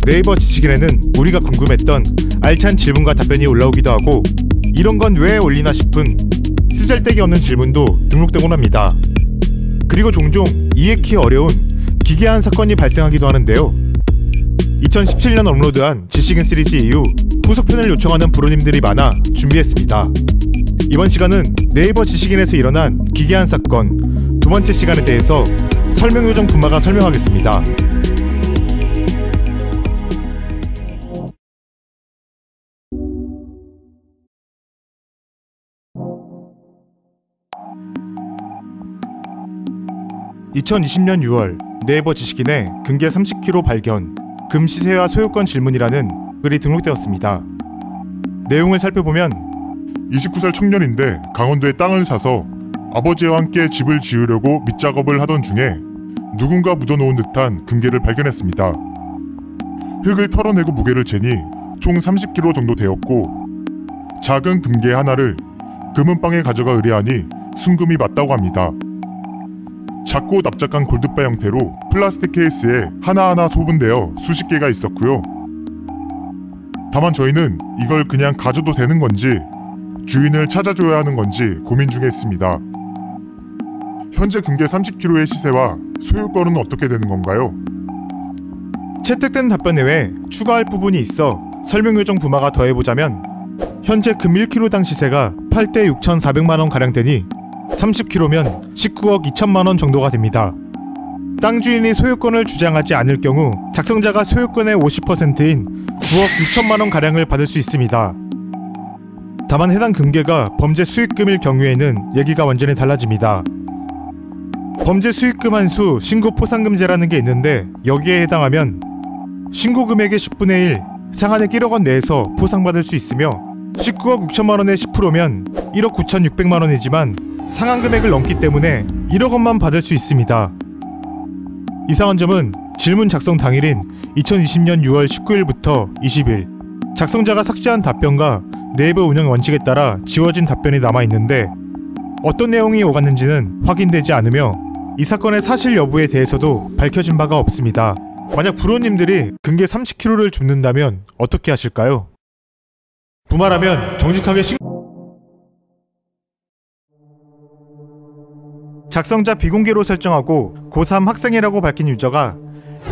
네이버 지식인에는 우리가 궁금했던 알찬 질문과 답변이 올라오기도 하고 이런 건 왜 올리나 싶은 쓰잘데기 없는 질문도 등록되곤 합니다. 그리고 종종 이해키 어려운 기괴한 사건이 발생하기도 하는데요. 2017년 업로드한 지식인 시리즈 이후 후속편을 요청하는 부로님들이 많아 준비했습니다. 이번 시간은 네이버 지식인에서 일어난 기괴한 사건 두 번째 시간에 대해서 설명요정 부마가 설명하겠습니다. (2020년 6월) 네이버 지식인에 금괴 30kg 발견, 금 시세와 소유권 질문이라는 글이 등록되었습니다. 내용을 살펴보면 29살 청년인데 강원도에 땅을 사서 아버지와 함께 집을 지으려고 밑작업을 하던 중에 누군가 묻어놓은 듯한 금괴를 발견했습니다. 흙을 털어내고 무게를 재니 총 30kg 정도 되었고 작은 금괴 하나를 금은방에 가져가 의뢰하니 순금이 맞다고 합니다. 작고 납작한 골드바 형태로 플라스틱 케이스에 하나하나 소분되어 수십 개가 있었고요. 다만 저희는 이걸 그냥 가져도 되는 건지 주인을 찾아줘야 하는 건지 고민 중에 있습니다. 현재 금괴 30kg의 시세와 소유권은 어떻게 되는 건가요? 채택된 답변 외에 추가할 부분이 있어 설명요정 부마가 더해보자면 현재 금 1kg당 시세가 8대 6,400만원 가량 되니 30kg면 19억 2천만원 정도가 됩니다. 땅 주인이 소유권을 주장하지 않을 경우 작성자가 소유권의 50%인 9억 6천만원 가량을 받을 수 있습니다. 다만 해당 금괴가 범죄 수익금일 경우에는 얘기가 완전히 달라집니다. 범죄 수익금 한수 신고 포상금제라는 게 있는데 여기에 해당하면 신고 금액의 10분의 1, 상한액 1억원 내에서 포상받을 수 있으며 19억 6천만원의 10%면 1억 9,600만원이지만 상한 금액을 넘기 때문에 1억원만 받을 수 있습니다. 이상한 점은 질문 작성 당일인 2020년 6월 19일부터 20일 작성자가 삭제한 답변과 네이버 운영 원칙에 따라 지워진 답변이 남아있는데 어떤 내용이 오갔는지는 확인되지 않으며 이 사건의 사실 여부에 대해서도 밝혀진 바가 없습니다. 만약 부로님들이 금괴 30kg를 줍는다면 어떻게 하실까요? 부마라면 정직하게 작성자 비공개로 설정하고 고3 학생이라고 밝힌 유저가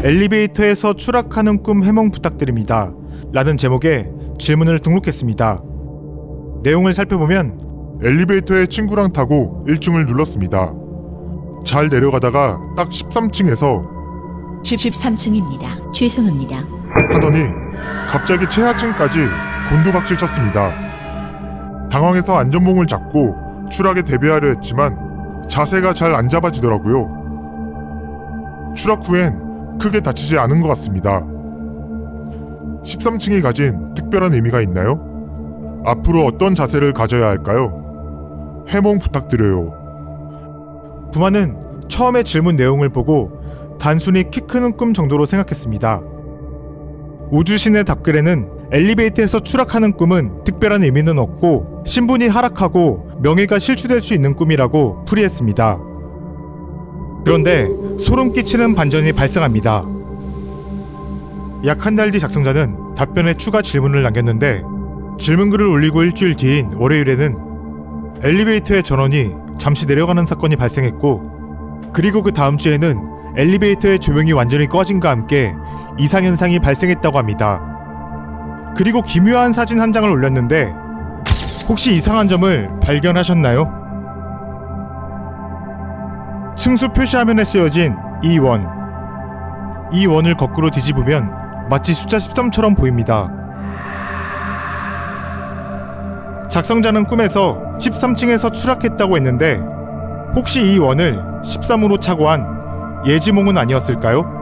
엘리베이터에서 추락하는 꿈 해몽 부탁드립니다 라는 제목의 질문을 등록했습니다. 내용을 살펴보면 엘리베이터에 친구랑 타고 1층을 눌렀습니다. 잘 내려가다가 딱 13층에서 13층입니다. 죄송합니다. 하더니 갑자기 최하층까지 곤두박질 쳤습니다. 당황해서 안전봉을 잡고 추락에 대비하려 했지만 자세가 잘 안 잡아지더라고요. 추락 후엔 크게 다치지 않은 것 같습니다. 13층이 가진 특별한 의미가 있나요? 앞으로 어떤 자세를 가져야 할까요? 해몽 부탁드려요. 부마는 처음에 질문 내용을 보고 단순히 키 크는 꿈 정도로 생각했습니다. 우주신의 답글에는 엘리베이터에서 추락하는 꿈은 특별한 의미는 없고 신분이 하락하고 명예가 실추될 수 있는 꿈이라고 풀이했습니다. 그런데 소름 끼치는 반전이 발생합니다. 약 한 달 뒤 작성자는 답변에 추가 질문을 남겼는데 질문글을 올리고 일주일 뒤인 월요일에는 엘리베이터의 전원이 잠시 내려가는 사건이 발생했고 그리고 그 다음 주에는 엘리베이터의 조명이 완전히 꺼짐과 함께 이상현상이 발생했다고 합니다. 그리고 기묘한 사진 한 장을 올렸는데 혹시 이상한 점을 발견하셨나요? 승수 표시화면에 쓰여진 E1. E1을 거꾸로 뒤집으면 마치 숫자 13처럼 보입니다. 작성자는 꿈에서 13층에서 추락했다고 했는데 혹시 E1을 13으로 착오한 예지몽은 아니었을까요?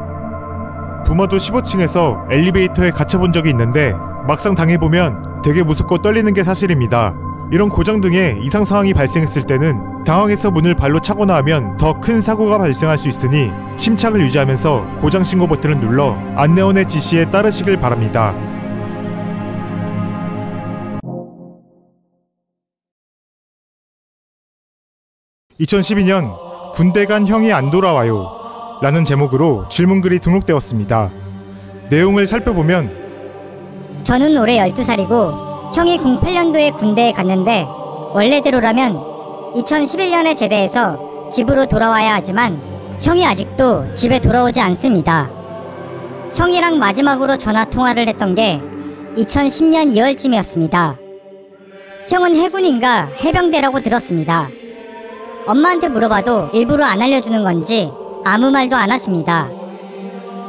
부마도 15층에서 엘리베이터에 갇혀본 적이 있는데 막상 당해보면 되게 무섭고 떨리는 게 사실입니다. 이런 고장 등의 이상 상황이 발생했을 때는 당황해서 문을 발로 차거나 하면 더 큰 사고가 발생할 수 있으니 침착을 유지하면서 고장 신고 버튼을 눌러 안내원의 지시에 따르시길 바랍니다. (2012년) 군대 간 형이 안 돌아와요 라는 제목으로 질문글이 등록되었습니다. 내용을 살펴보면 저는 올해 12살이고 형이 08년도에 군대에 갔는데 원래대로라면 2011년에 제대해서 집으로 돌아와야 하지만 형이 아직도 집에 돌아오지 않습니다. 형이랑 마지막으로 전화통화를 했던 게 2010년 2월쯤이었습니다. 형은 해군인가 해병대라고 들었습니다. 엄마한테 물어봐도 일부러 안 알려주는 건지 아무 말도 안 하십니다.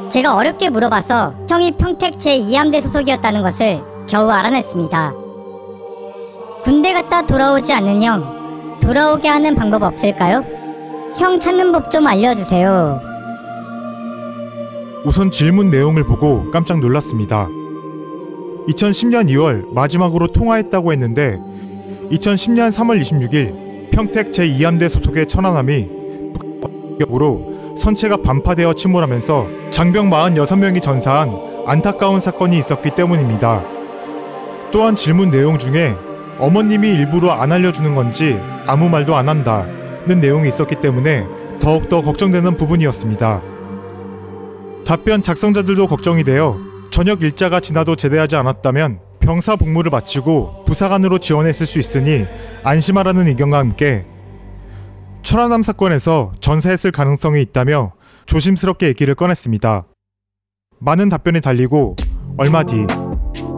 제가 어렵게 물어봐서 형이 평택 제2함대 소속이었다는 것을 겨우 알아냈습니다. 군대 갔다 돌아오지 않는 형, 돌아오게 하는 방법 없을까요? 형 찾는 법 좀 알려주세요. 우선 질문 내용을 보고 깜짝 놀랐습니다. 2010년 2월 마지막으로 통화했다고 했는데 2010년 3월 26일 평택 제2함대 소속의 천안함이 북으로 선체가 반파되어 침몰하면서 장병 46명이 전사한 안타까운 사건이 있었기 때문입니다. 또한 질문 내용 중에 어머님이 일부러 안 알려주는 건지 아무 말도 안 한다는 내용이 있었기 때문에 더욱더 걱정되는 부분이었습니다. 답변 작성자들도 걱정이 되어 전역 일자가 지나도 제대하지 않았다면 병사 복무를 마치고 부사관으로 지원했을 수 있으니 안심하라는 의견과 함께 천안함 사건에서 전사했을 가능성이 있다며 조심스럽게 얘기를 꺼냈습니다. 많은 답변이 달리고 얼마 뒤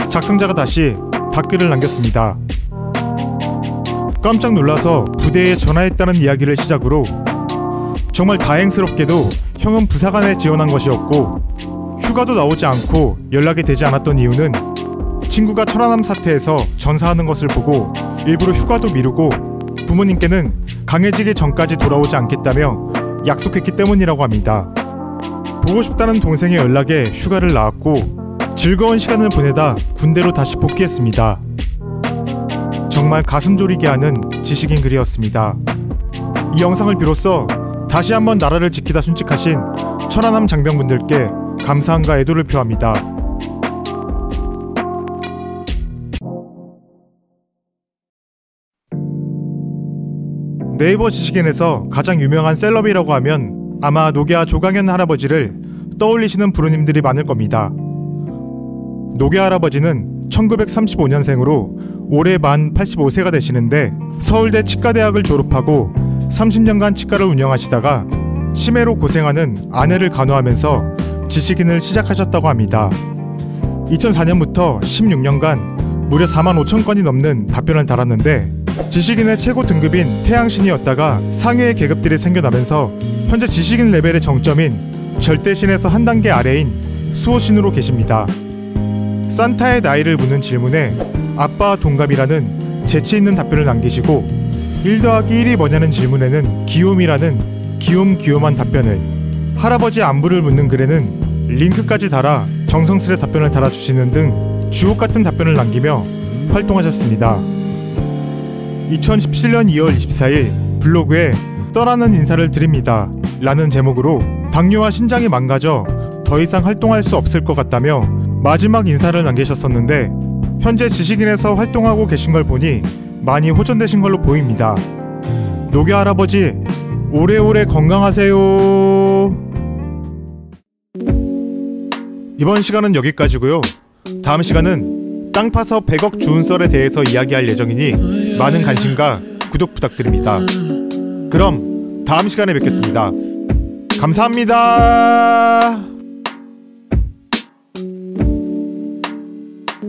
작성자가 다시 답글을 남겼습니다. 깜짝 놀라서 부대에 전화했다는 이야기를 시작으로 정말 다행스럽게도 형은 부사관에 지원한 것이었고 휴가도 나오지 않고 연락이 되지 않았던 이유는 친구가 천안함 사태에서 전사하는 것을 보고 일부러 휴가도 미루고 부모님께는 강해지기 전까지 돌아오지 않겠다며 약속했기 때문이라고 합니다. 보고 싶다는 동생의 연락에 휴가를 나왔고 즐거운 시간을 보내다 군대로 다시 복귀했습니다. 정말 가슴 졸이게 하는 지식인 글이었습니다. 이 영상을 비로소 다시 한번 나라를 지키다 순직하신 천안함 장병분들께 감사함과 애도를 표합니다. 네이버 지식인에서 가장 유명한 셀럽이라고 하면 아마 노계아 조강현 할아버지를 떠올리시는 부르님들이 많을 겁니다. 노계아 할아버지는 1935년생으로 올해 만 85세가 되시는데 서울대 치과대학을 졸업하고 30년간 치과를 운영하시다가 치매로 고생하는 아내를 간호하면서 지식인을 시작하셨다고 합니다. 2004년부터 16년간 무려 45,000건이 넘는 답변을 달았는데 지식인의 최고 등급인 태양신이었다가 상위의 계급들이 생겨나면서 현재 지식인 레벨의 정점인 절대신에서 한 단계 아래인 수호신으로 계십니다. 산타의 나이를 묻는 질문에 아빠와 동갑이라는 재치있는 답변을 남기시고 1 더하기 1이 뭐냐는 질문에는 귀요미라는 귀요미한 답변을, 할아버지 안부를 묻는 글에는 링크까지 달아 정성스레 답변을 달아주시는 등 주옥같은 답변을 남기며 활동하셨습니다. 2017년 2월 24일 블로그에 떠나는 인사를 드립니다 라는 제목으로 당뇨와 신장이 망가져 더 이상 활동할 수 없을 것 같다며 마지막 인사를 남기셨었는데 현재 지식인에서 활동하고 계신 걸 보니 많이 호전되신 걸로 보입니다. 노계 할아버지 오래오래 건강하세요. 이번 시간은 여기까지고요. 다음 시간은 땅 파서 100억 주운 썰에 대해서 이야기할 예정이니 많은 관심과 구독 부탁드립니다. 그럼 다음 시간에 뵙겠습니다. 감사합니다.